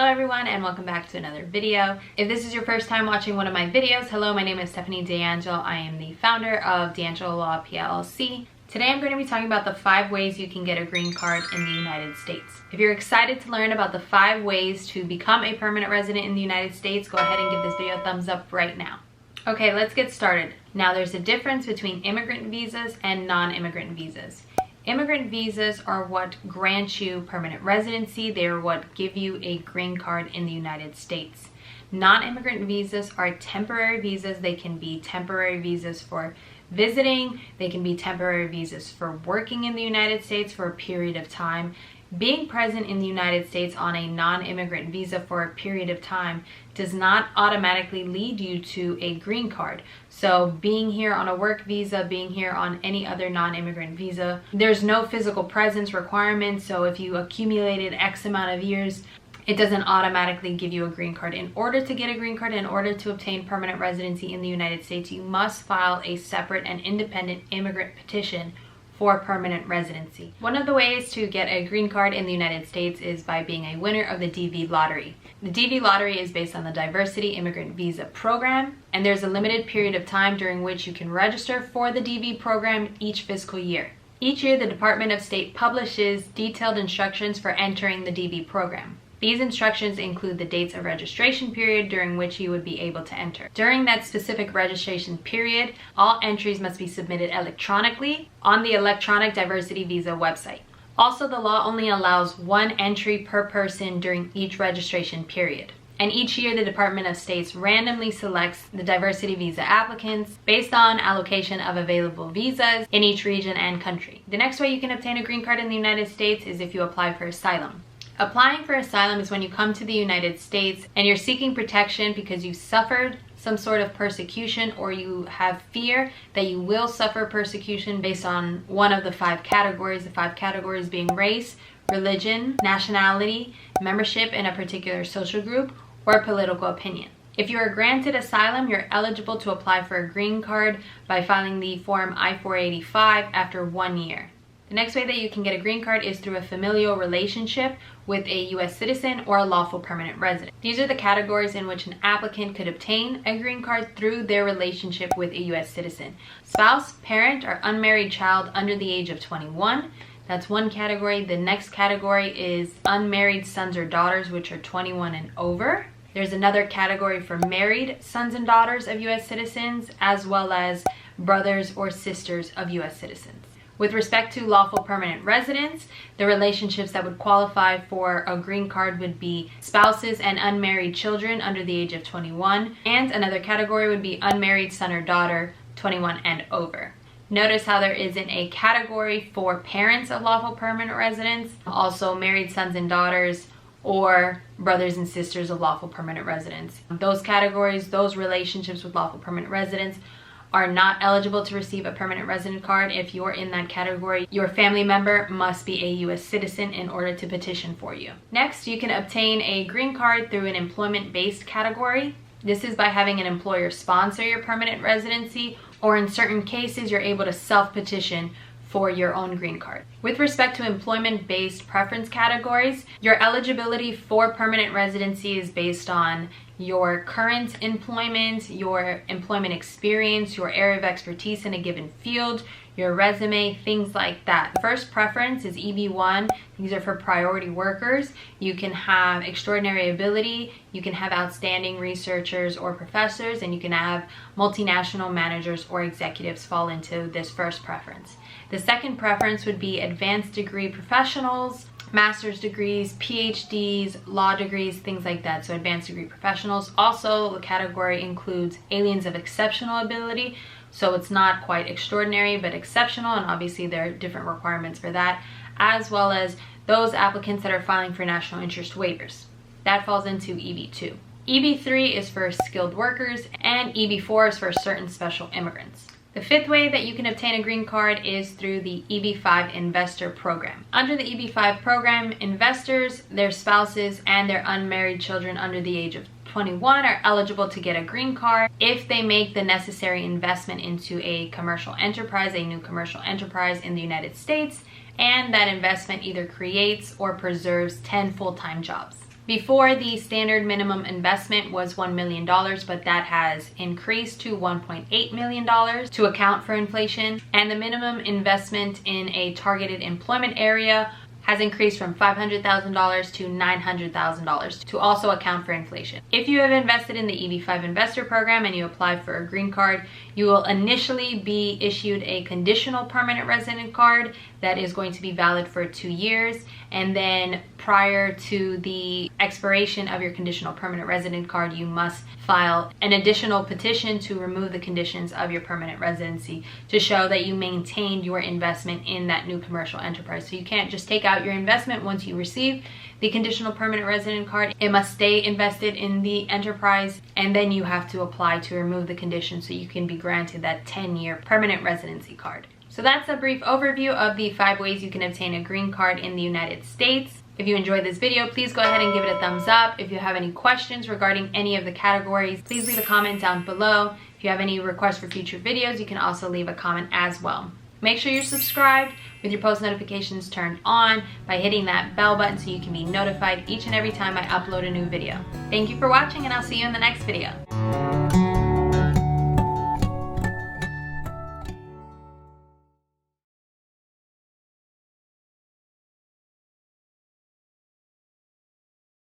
everyone, and welcome back to another video. If this is your first time watching one of my videos, hello, my name is Stephanie D'Angelo. I am the founder of D'Angelo Law PLC. Today I'm going to be talking about the 5 ways you can get a green card in the United States. If you're excited to learn about the 5 ways to become a permanent resident in the United States, go ahead and give this video a thumbs up right now. Okay, let's get started. Now, there's a difference between immigrant visas and non-immigrant visas. Immigrant visas are what grant you permanent residency. They are what give you a green card in the United States. Non-immigrant visas are temporary visas. They can be temporary visas for visiting. They can be temporary visas for working in the United States for a period of time. Being present in the United States on a non-immigrant visa for a period of time does not automatically lead you to a green card. So being here on a work visa, being here on any other non-immigrant visa, there's no physical presence requirement. So if you accumulated X amount of years, it doesn't automatically give you a green card. In order to get a green card, in order to obtain permanent residency in the United States, you must file a separate and independent immigrant petition for permanent residency. One of the ways to get a green card in the United States is by being a winner of the DV lottery. The DV lottery is based on the Diversity Immigrant Visa program, and there's a limited period of time during which you can register for the DV program each fiscal year. Each year, the Department of State publishes detailed instructions for entering the DV program. These instructions include the dates of registration period during which you would be able to enter. During that specific registration period, all entries must be submitted electronically on the Electronic Diversity Visa website. Also, the law only allows 1 entry per person during each registration period. And each year, the Department of State randomly selects the diversity visa applicants based on allocation of available visas in each region and country. The next way you can obtain a green card in the United States is if you apply for asylum. Applying for asylum is when you come to the United States and you're seeking protection because you suffered some sort of persecution, or you have fear that you will suffer persecution based on one of the 5 categories. The 5 categories being race, religion, nationality, membership in a particular social group, or political opinion. If you are granted asylum, you're eligible to apply for a green card by filing the Form I-485 after 1 year. The next way that you can get a green card is through a familial relationship with a U.S. citizen or a lawful permanent resident. These are the categories in which an applicant could obtain a green card through their relationship with a U.S. citizen. Spouse, parent, or unmarried child under the age of 21. That's one category. The next category is unmarried sons or daughters, which are 21 and over. There's another category for married sons and daughters of U.S. citizens, as well as brothers or sisters of U.S. citizens. With respect to lawful permanent residents, the relationships that would qualify for a green card would be spouses and unmarried children under the age of 21, and another category would be unmarried son or daughter, 21 and over. Notice how there isn't a category for parents of lawful permanent residents, also married sons and daughters, or brothers and sisters of lawful permanent residents. Those categories, those relationships with lawful permanent residents, are not eligible to receive a permanent resident card. If you're in that category, your family member must be a U.S. citizen in order to petition for you. Next, you can obtain a green card through an employment-based category. This is by having an employer sponsor your permanent residency, or in certain cases, you're able to self-petition for your own green card. With respect to employment-based preference categories, your eligibility for permanent residency is based on your current employment, your employment experience, your area of expertise in a given field, your resume, things like that. The first preference is EB1. These are for priority workers. You can have extraordinary ability, you can have outstanding researchers or professors, and you can have multinational managers or executives fall into this first preference. The second preference would be advanced degree professionals, master's degrees, PhDs, law degrees, things like that. So advanced degree professionals. Also, the category includes aliens of exceptional ability. So it's not quite extraordinary, but exceptional. And obviously there are different requirements for that, as well as those applicants that are filing for national interest waivers. That falls into EB2. EB3 is for skilled workers, and EB4 is for certain special immigrants. The 5th way that you can obtain a green card is through the EB5 Investor program. Under the EB5 program, investors, their spouses, and their unmarried children under the age of 21 are eligible to get a green card if they make the necessary investment into a commercial enterprise, a new commercial enterprise in the United States, and that investment either creates or preserves 10 full-time jobs. Before, the standard minimum investment was $1 million, but that has increased to $1.8 million to account for inflation. And the minimum investment in a targeted employment area has increased from $500,000 to $900,000 to also account for inflation. If you have invested in the EB5 Investor program and you apply for a green card, you will initially be issued a conditional permanent resident card that is going to be valid for 2 years. And then prior to the expiration of your conditional permanent resident card, you must file an additional petition to remove the conditions of your permanent residency to show that you maintained your investment in that new commercial enterprise. So you can't just take out your investment once you receive the conditional permanent resident card. It must stay invested in the enterprise, and then you have to apply to remove the conditions so you can be granted that 10-year permanent residency card. So that's a brief overview of the 5 ways you can obtain a green card in the United States. If you enjoyed this video, please go ahead and give it a thumbs up. If you have any questions regarding any of the categories, please leave a comment down below. If you have any requests for future videos, you can also leave a comment as well. Make sure you're subscribed with your post notifications turned on by hitting that bell button so you can be notified each and every time I upload a new video. Thank you for watching, and I'll see you in the next video.